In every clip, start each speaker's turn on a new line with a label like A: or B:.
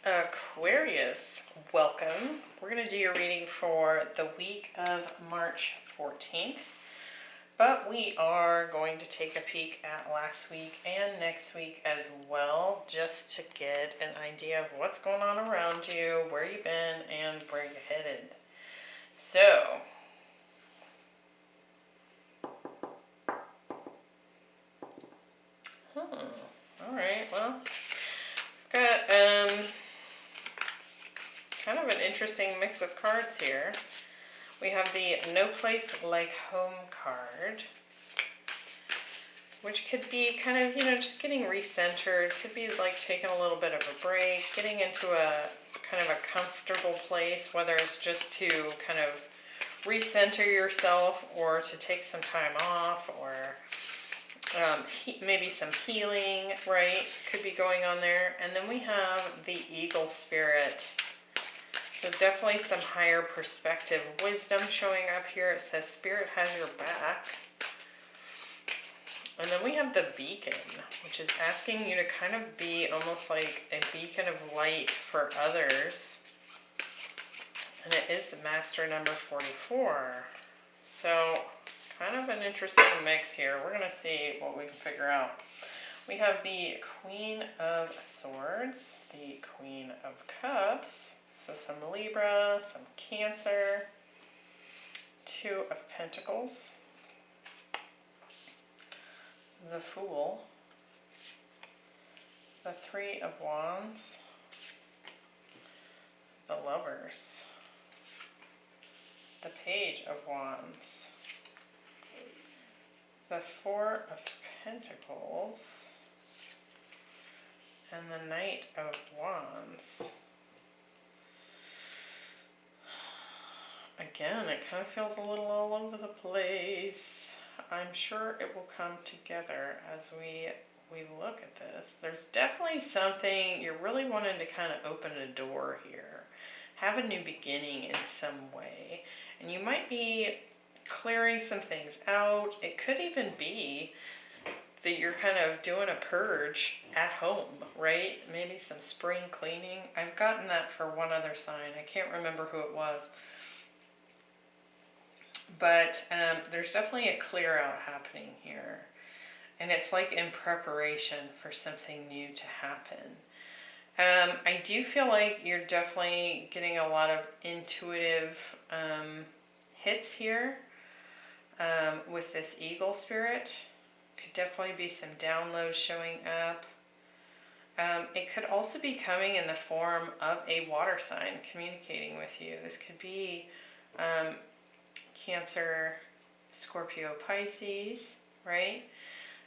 A: Aquarius, welcome. We're going to do your reading for the week of March 14th, but we are going to take a peek at last week and next week as well, just to get an idea of what's going on around you, where you've been, and where you're headed. So, alright, well, got kind of an interesting mix of cards here. We have the No Place Like Home card, which could be kind of, just getting recentered. Could be like taking a little bit of a break, getting into a kind of a comfortable place, whether it's just to kind of recenter yourself or to take some time off, or maybe some healing, right? Could be going on there. And then we have the Eagle Spirit. So definitely some higher perspective wisdom showing up here. It says Spirit has your back. And then we have the Beacon, which is asking you to kind of be almost like a beacon of light for others. And it is the Master number 44. So kind of an interesting mix here. We're going to see what we can figure out. We have the Queen of Swords, the Queen of Cups, so some Libra, some Cancer, Two of Pentacles, the Fool, the Three of Wands, the Lovers, the Page of Wands, the Four of Pentacles, and the Knight of Wands. Again, it kind of feels a little all over the place. I'm sure it will come together as we look at this. There's definitely something you're really wanting to kind of open a door here. Have a new beginning in some way. And you might be clearing some things out. It could even be that you're kind of doing a purge at home, right? Maybe some spring cleaning. I've gotten that for one other sign. I can't remember who it was. But there's definitely a clear out happening here. And it's like in preparation for something new to happen. I do feel like you're definitely getting a lot of intuitive hits here with this Eagle Spirit. Could definitely be some downloads showing up. It could also be coming in the form of a water sign communicating with you. This could be Cancer, Scorpio, Pisces, right?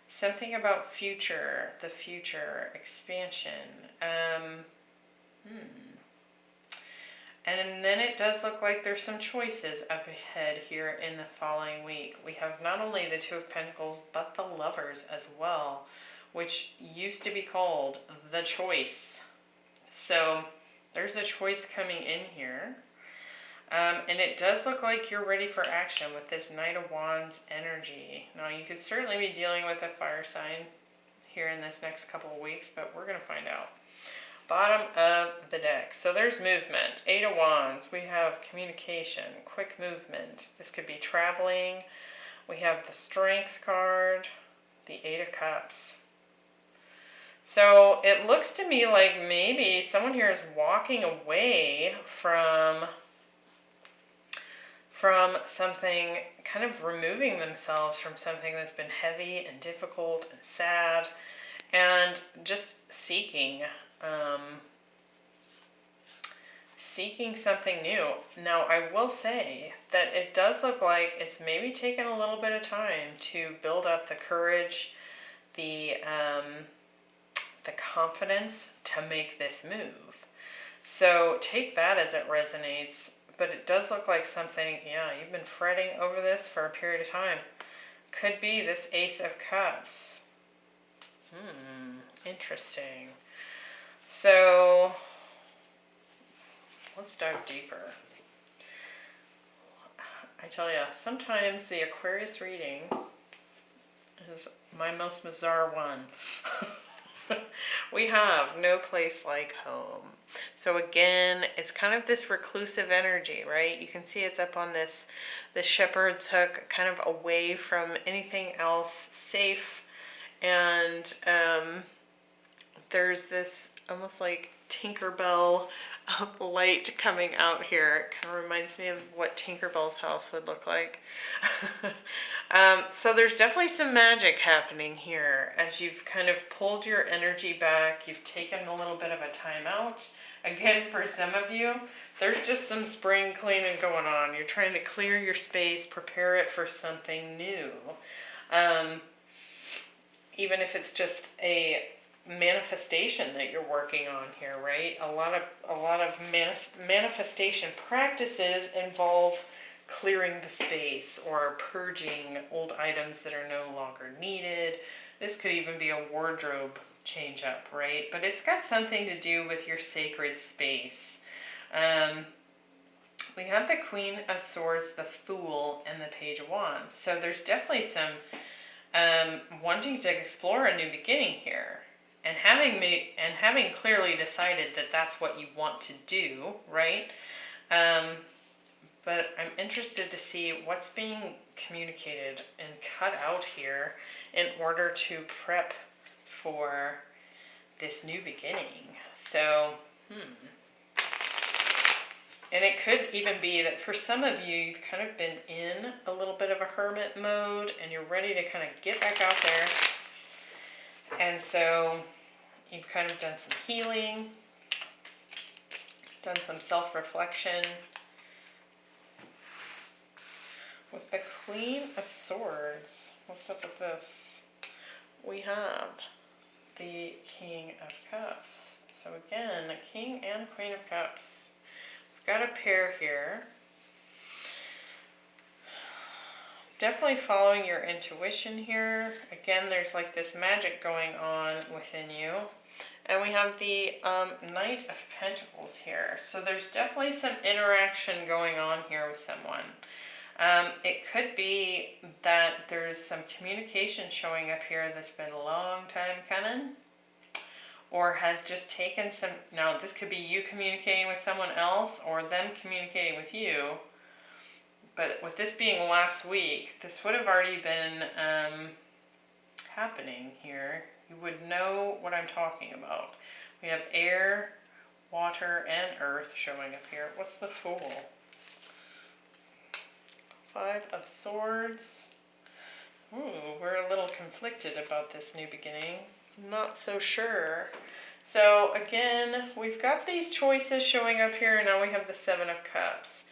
A: Something about future, the future, expansion. And then it does look like there's some choices up ahead here in the following week. We have not only the Two of Pentacles, but the Lovers as well, which used to be called the Choice. So there's a choice coming in here. And it does look like you're ready for action with this Knight of Wands energy. Now, you could certainly be dealing with a fire sign here in this next couple of weeks, but we're going to find out. Bottom of the deck. So there's movement. Eight of Wands. We have communication, quick movement. This could be traveling. We have the Strength card, the Eight of Cups. So it looks to me like maybe someone here is walking away from something, kind of removing themselves from something that's been heavy and difficult and sad, and just seeking something new. Now, I will say that it does look like it's maybe taken a little bit of time to build up the courage, the confidence to make this move. So take that as it resonates. But it does look like something, you've been fretting over this for a period of time. Could be this Ace of Cups. Interesting. So, let's dive deeper. I tell you, sometimes the Aquarius reading is my most bizarre one. We have no place like home. So again, it's kind of this reclusive energy, right? You can see it's up on this shepherd's hook, kind of away from anything else, safe. And there's this almost like Tinkerbell light coming out here. It kind of reminds me of what Tinkerbell's house would look like. So there's definitely some magic happening here as you've kind of pulled your energy back. You've taken a little bit of a time out. Again, for some of you, there's just some spring cleaning going on. You're trying to clear your space, prepare it for something new. Even if it's just a manifestation that you're working on here, right? A lot of manifestation practices involve clearing the space or purging old items that are no longer needed. This could even be a wardrobe change up, right? But it's got something to do with your sacred space. We have the Queen of Swords, the Fool, and the Page of Wands. So there's definitely some wanting to explore a new beginning here. And having clearly decided that that's what you want to do, right? But I'm interested to see what's being communicated and cut out here in order to prep for this new beginning. So, And it could even be that for some of you, you've kind of been in a little bit of a hermit mode and you're ready to kind of get back out there. And so you've kind of done some healing, done some self-reflection. With the Queen of Swords, what's up with this? We have the King of Cups. So again, the King and Queen of Cups. We've got a pair here. Definitely following your intuition here. Again, there's like this magic going on within you. And we have the Knight of Pentacles here. So there's definitely some interaction going on here with someone. It could be that there's some communication showing up here that's been a long time coming, or has just taken some. Now, this could be you communicating with someone else or them communicating with you. But with this being last week, this would have already been happening here. You would know what I'm talking about. We have air, water, and earth showing up here. What's the Fool? Five of Swords. Ooh, we're a little conflicted about this new beginning. Not so sure. So again, we've got these choices showing up here, and now we have the Seven of Cups.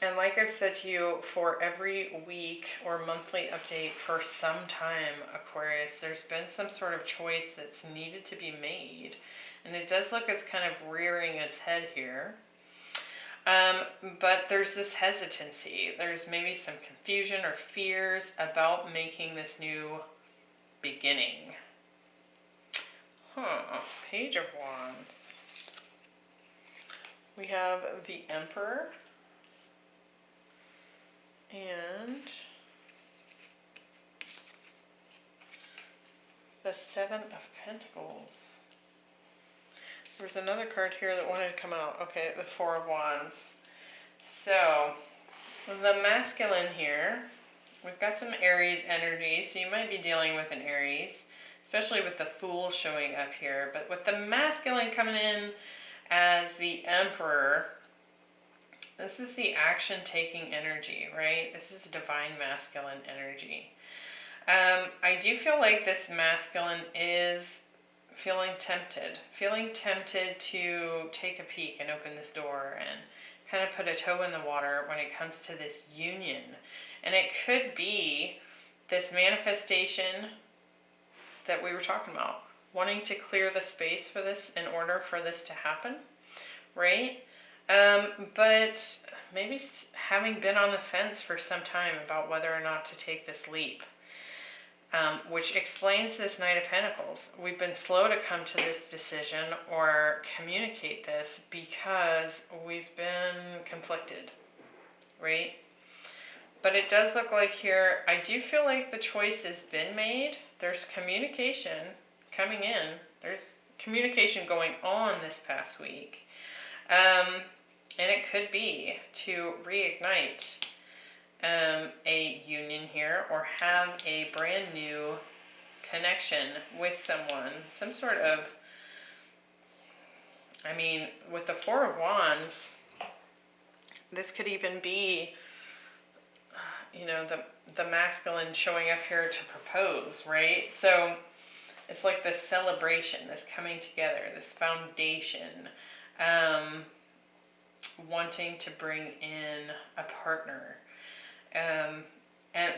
A: And like I've said to you, for every week or monthly update for some time, Aquarius, there's been some sort of choice that's needed to be made. And it does look it's kind of rearing its head here. But there's this hesitancy. There's maybe some confusion or fears about making this new beginning. Page of Wands. We have the Emperor. And the Seven of Pentacles. There's another card here that wanted to come out. Okay, the Four of Wands. So, the masculine here, we've got some Aries energy, so you might be dealing with an Aries, especially with the Fool showing up here. But with the masculine coming in as the Emperor, this is the action-taking energy, right? This is divine masculine energy. I do feel like this masculine is feeling tempted to take a peek and open this door and kind of put a toe in the water when it comes to this union. And it could be this manifestation that we were talking about, wanting to clear the space for this in order for this to happen, right? But maybe having been on the fence for some time about whether or not to take this leap. Which explains this Knight of Pentacles. We've been slow to come to this decision or communicate this because we've been conflicted, right? But it does look like here, I do feel like the choice has been made. there's communication coming in. There's communication going on this past week. And it could be to reignite a union here, or have a brand new connection with someone. Some sort of, I mean, with the Four of Wands, this could even be, you know, the masculine showing up here to propose, right? So it's like this celebration, this coming together, this foundation, wanting to bring in a partner.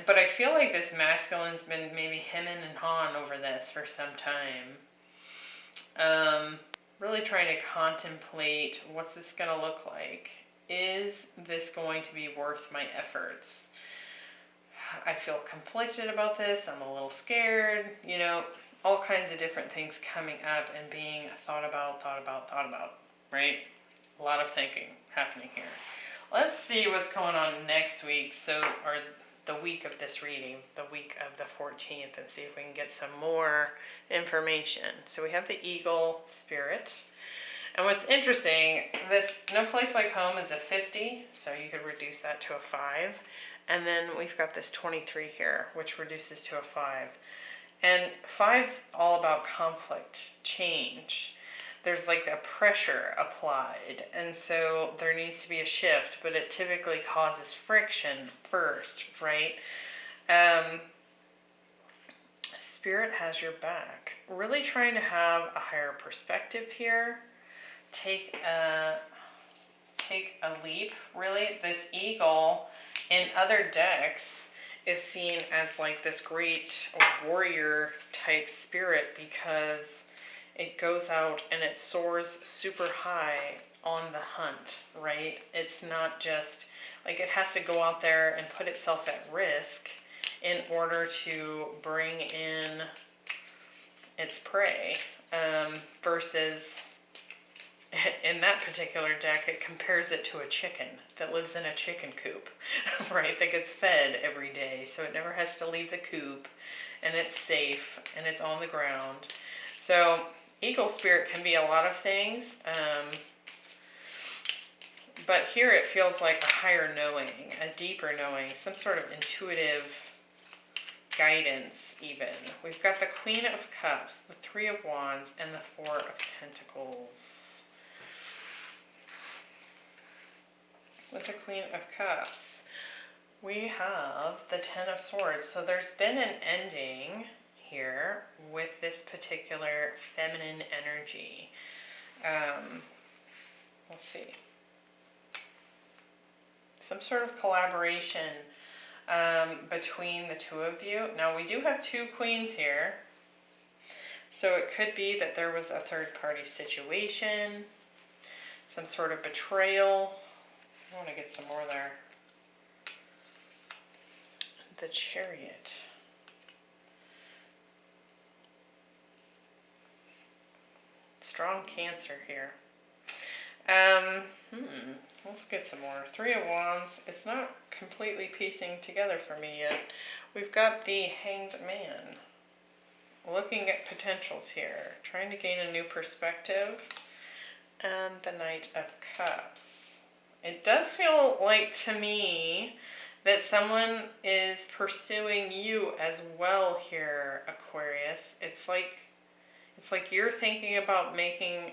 A: But I feel like this masculine's been maybe hemming and hawing over this for some time. Really trying to contemplate, what's this going to look like? Is this going to be worth my efforts? I feel conflicted about this. I'm a little scared. You know, all kinds of different things coming up and being thought about, right? A lot of thinking happening here. Let's see what's going on next week, or the week of this reading, the week of the 14th, and see if we can get some more information. So we have the Eagle Spirit. And what's interesting, this No Place Like Home is a 50, so you could reduce that to a 5. And then we've got this 23 here, which reduces to a 5. And 5's all about conflict, change. There's like a pressure applied, and so there needs to be a shift, but it typically causes friction first, right? Spirit has your back. Really trying to have a higher perspective here. Take a leap, really. This eagle in other decks is seen as like this great warrior type spirit, because it goes out and it soars super high on the hunt, right? It's not just like it has to go out there and put itself at risk in order to bring in its prey, versus in that particular deck, it compares it to a chicken that lives in a chicken coop, right? That gets fed every day, so it never has to leave the coop, and it's safe, and it's on the ground. So Eagle Spirit can be a lot of things, but here it feels like a higher knowing, a deeper knowing, some sort of intuitive guidance even. We've got the Queen of Cups, the Three of Wands, and the Four of Pentacles. With the Queen of Cups, we have the Ten of Swords. So there's been an ending here with this particular feminine energy. Let's see. Some sort of collaboration between the two of you. Now we do have two queens here, so it could be that there was a third party situation, some sort of betrayal. I want to get some more there. The Chariot. Strong Cancer here. Let's get some more. Three of Wands. It's not completely piecing together for me yet. We've got the Hanged Man. Looking at potentials here. Trying to gain a new perspective. And the Knight of Cups. It does feel like to me that someone is pursuing you as well here, Aquarius. It's like you're thinking about making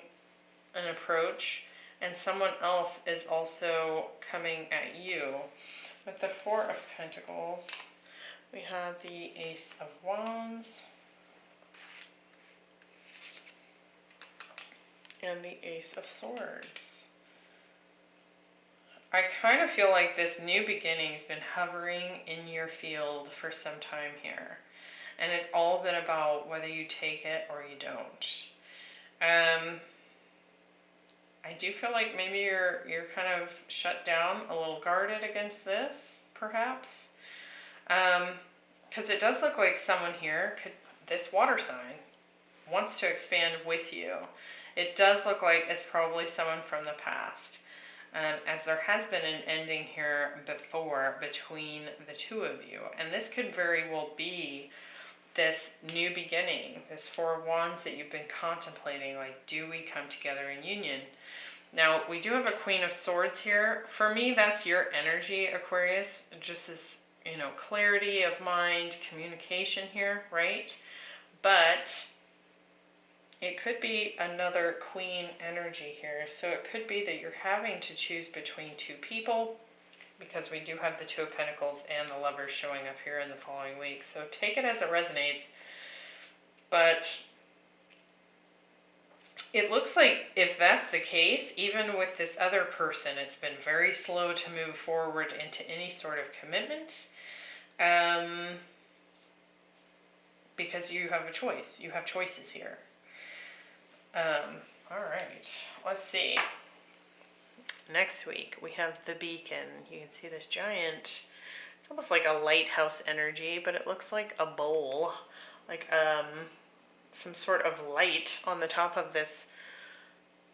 A: an approach, and someone else is also coming at you. With the Four of Pentacles, we have the Ace of Wands and the Ace of Swords. I kind of feel like this new beginning's been hovering in your field for some time here. And it's all been about whether you take it or you don't. I do feel like maybe you're kind of shut down, a little guarded against this, perhaps. Because it does look like someone here, this water sign, wants to expand with you. It does look like it's probably someone from the past. As there has been an ending here before between the two of you. And this could very well be this new beginning, this Four of Wands that you've been contemplating, like, do we come together in union? Now, we do have a Queen of Swords here. For me, that's your energy, Aquarius. Just this, you know, clarity of mind, communication here, right? But it could be another Queen energy here. So it could be that you're having to choose between two people, because we do have the Two of Pentacles and the Lovers showing up here in the following week. So take it as it resonates. But it looks like if that's the case, even with this other person, it's been very slow to move forward into any sort of commitment. Because you have a choice. You have choices here. All right. Let's see. Next week, we have the Beacon. You can see this giant, it's almost like a lighthouse energy, but it looks like a bowl. Like, some sort of light on the top of this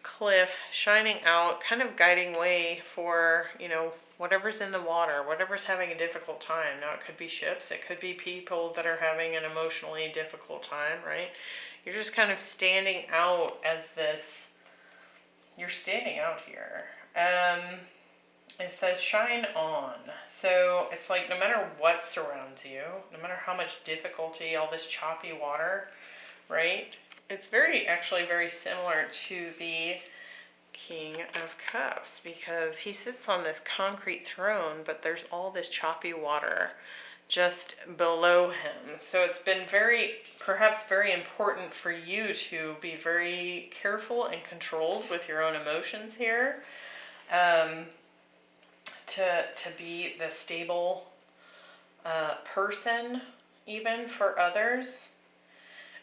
A: cliff shining out, kind of guiding way for, you know, whatever's in the water, whatever's having a difficult time. Now, it could be ships, it could be people that are having an emotionally difficult time, right? You're just kind of standing out as this, you're standing out here. It says shine on. So it's like no matter what surrounds you, no matter how much difficulty, all this choppy water, right? It's actually very similar to the King of Cups, because he sits on this concrete throne, but there's all this choppy water just below him. So it's been perhaps very important for you to be very careful and controlled with your own emotions here. To be the stable person, even for others.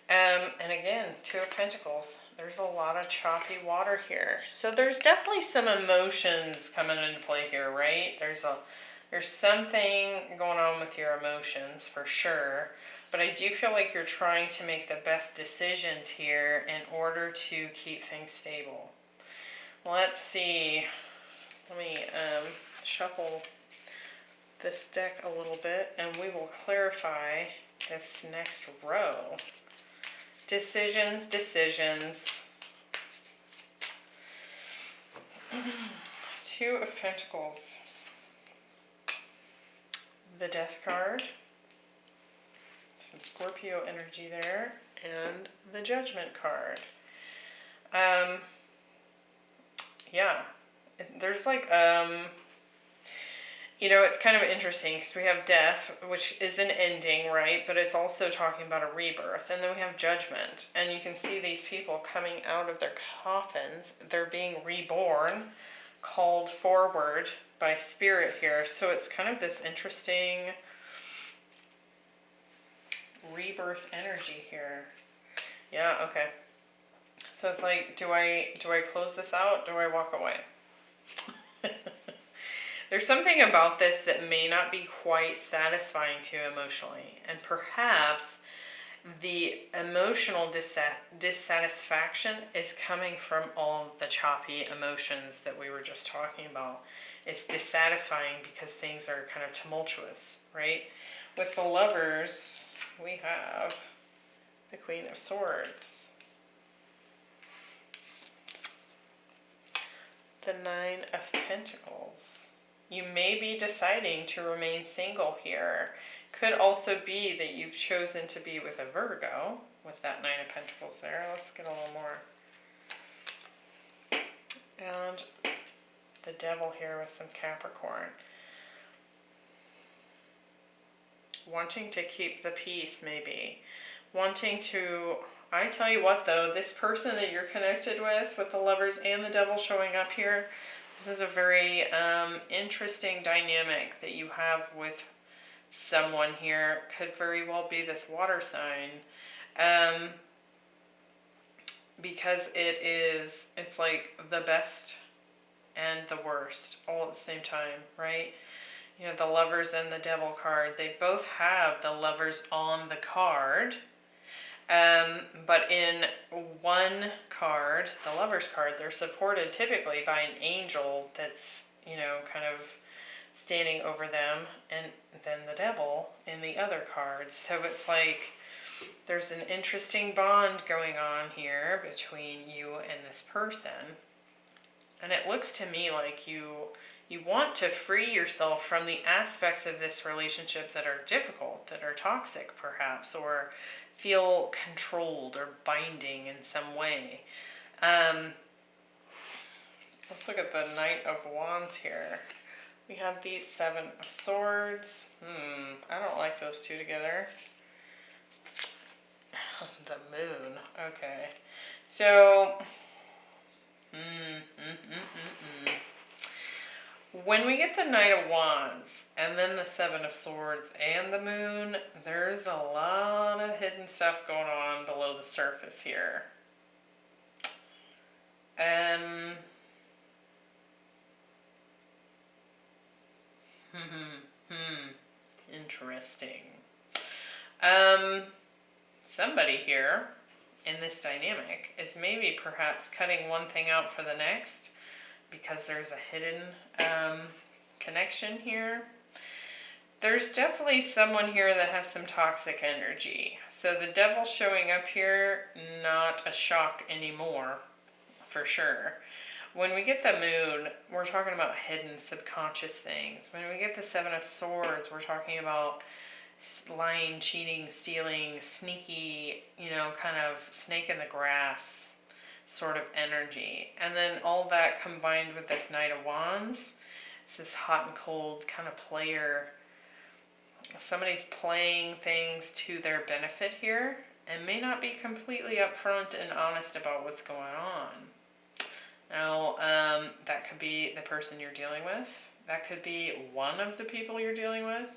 A: And again, Two of Pentacles. There's a lot of choppy water here. So there's definitely some emotions coming into play here, right? There's something going on with your emotions for sure. But I do feel like you're trying to make the best decisions here in order to keep things stable. Let's see. Let me shuffle this deck a little bit and we will clarify this next row. Decisions, decisions. Two of Pentacles. The Death card. Some Scorpio energy there. And the Judgment card. Yeah. There's like, you know, it's kind of interesting because we have death, which is an ending, right? But it's also talking about a rebirth. And then we have judgment. And you can see these people coming out of their coffins. They're being reborn, called forward by spirit here. So it's kind of this interesting rebirth energy here. Yeah, okay. So it's like, do I close this out? Do I walk away? There's something about this that may not be quite satisfying to you emotionally. And perhaps the emotional dissatisfaction is coming from all the choppy emotions that we were just talking about. It's dissatisfying because things are kind of tumultuous, right? With the Lovers, we have the Queen of Swords. The Nine of Pentacles. You may be deciding to remain single here. Could also be that you've chosen to be with a Virgo with that Nine of Pentacles there. Let's get a little more. And the Devil here with some Capricorn. Wanting to keep the peace, maybe. Wanting to... I tell you what, though, this person that you're connected with the Lovers and the Devil showing up here, this is a very interesting dynamic that you have with someone here. Could very well be this water sign. Because it's like the best and the worst all at the same time, right? You know, the Lovers and the Devil card, they both have the Lovers on the card. But in one card, the Lovers card, they're supported typically by an angel that's, you know, kind of standing over them, and then the Devil in the other card. So it's like There's an interesting bond going on here between you and this person. And it looks to me like you want to free yourself from the aspects of this relationship that are difficult, that are toxic perhaps, or feel controlled or binding in some way. Let's look at the Knight of Wands here. We have these 7 of Swords. I don't like those two together. The Moon. Okay. So, when we get the Knight of Wands and then the 7 of Swords and the Moon, there's a lot of hidden stuff going on below the surface here. Interesting. Somebody here in this dynamic is maybe perhaps cutting one thing out for the next because there's a hidden connection here. There's definitely someone here that has some toxic energy. So the Devil showing up here, not a shock anymore, for sure. When we get the Moon, we're talking about hidden subconscious things. When we get the 7 of Swords, we're talking about lying, cheating, stealing, sneaky, kind of snake in the grass sort of energy. And then all that combined with this Knight of Wands, it's this hot and cold kind of player. Somebody's playing things to their benefit here and may not be completely upfront and honest about what's going on. Now, that could be the person you're dealing with. That could be one of the people you're dealing with.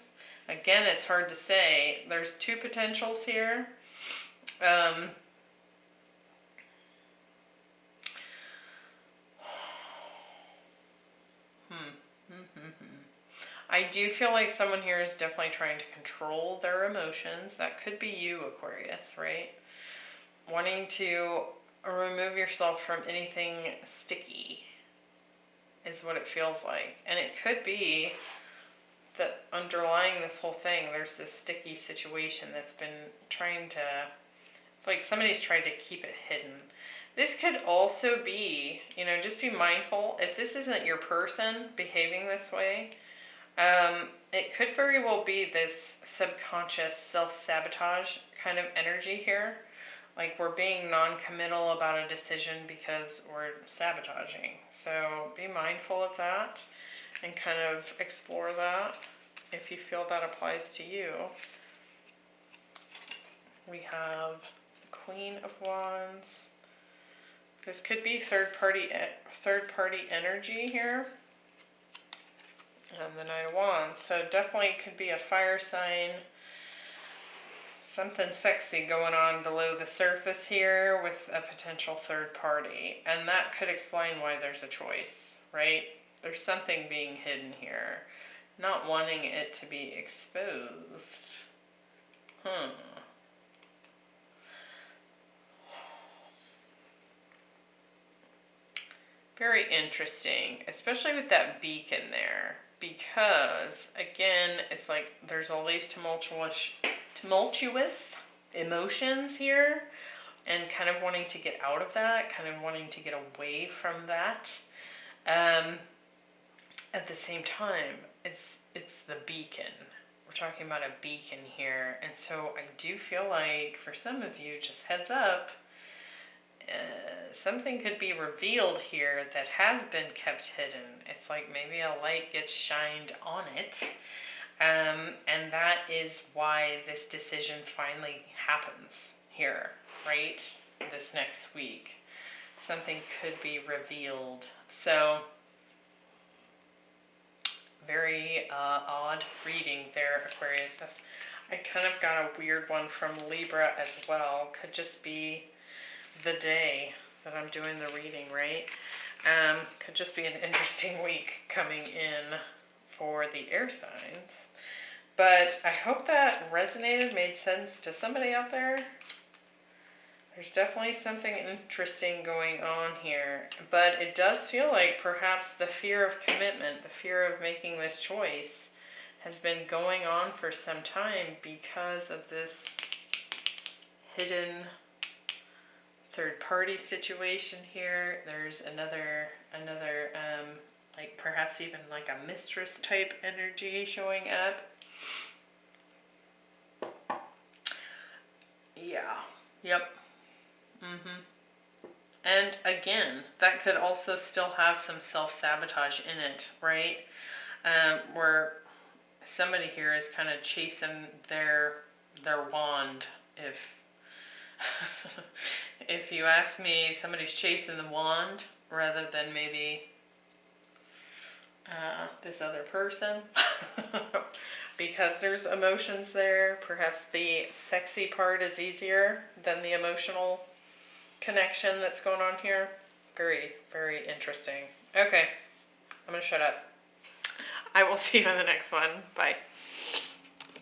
A: Again, it's hard to say. There's 2 potentials here. I do feel like someone here is definitely trying to control their emotions. That could be you, Aquarius, right? Wanting to remove yourself from anything sticky is what it feels like. And it could be that underlying this whole thing, there's this sticky situation that's been trying to, it's like somebody's tried to keep it hidden. This could also be, just be mindful, if this isn't your person behaving this way, it could very well be this subconscious self-sabotage kind of energy here. Like we're being non-committal about a decision because we're sabotaging. So be mindful of that and kind of explore that if you feel that applies to you. We have the Queen of Wands. This could be third party energy here. And the Knight of Wands. So definitely could be a fire sign. Something sexy going on below the surface here with a potential third party. And that could explain why there's a choice, right? There's something being hidden here. Not wanting it to be exposed. Very interesting, especially with that beacon there. Because, again, it's like there's all these tumultuous emotions here, and kind of wanting to get out of that, kind of wanting to get away from that. At the same time, it's the beacon. We're talking about a beacon here, and so I do feel like for some of you, just heads up, something could be revealed here that has been kept hidden. It's like maybe a light gets shined on it. And that is why this decision finally happens here, right? This next week. Something could be revealed. So, very odd reading there, Aquarius. I kind of got a weird one from Libra as well. Could just be the day that I'm doing the reading, right? Could just be an interesting week coming in for the air signs. But I hope that resonated, made sense to somebody out there. There's definitely something interesting going on here. But it does feel like perhaps the fear of commitment, the fear of making this choice has been going on for some time because of this hidden third party situation here. There's another like perhaps even like a mistress type energy showing up. Yeah. Yep. And again, that could also still have some self-sabotage in it, right? Where somebody here is kind of chasing their wand. If you ask me, somebody's chasing the wand rather than maybe this other person. Because there's emotions there. Perhaps the sexy part is easier than the emotional connection that's going on here. Very, very interesting. Okay, I'm gonna shut up. I will see you on the next one. Bye.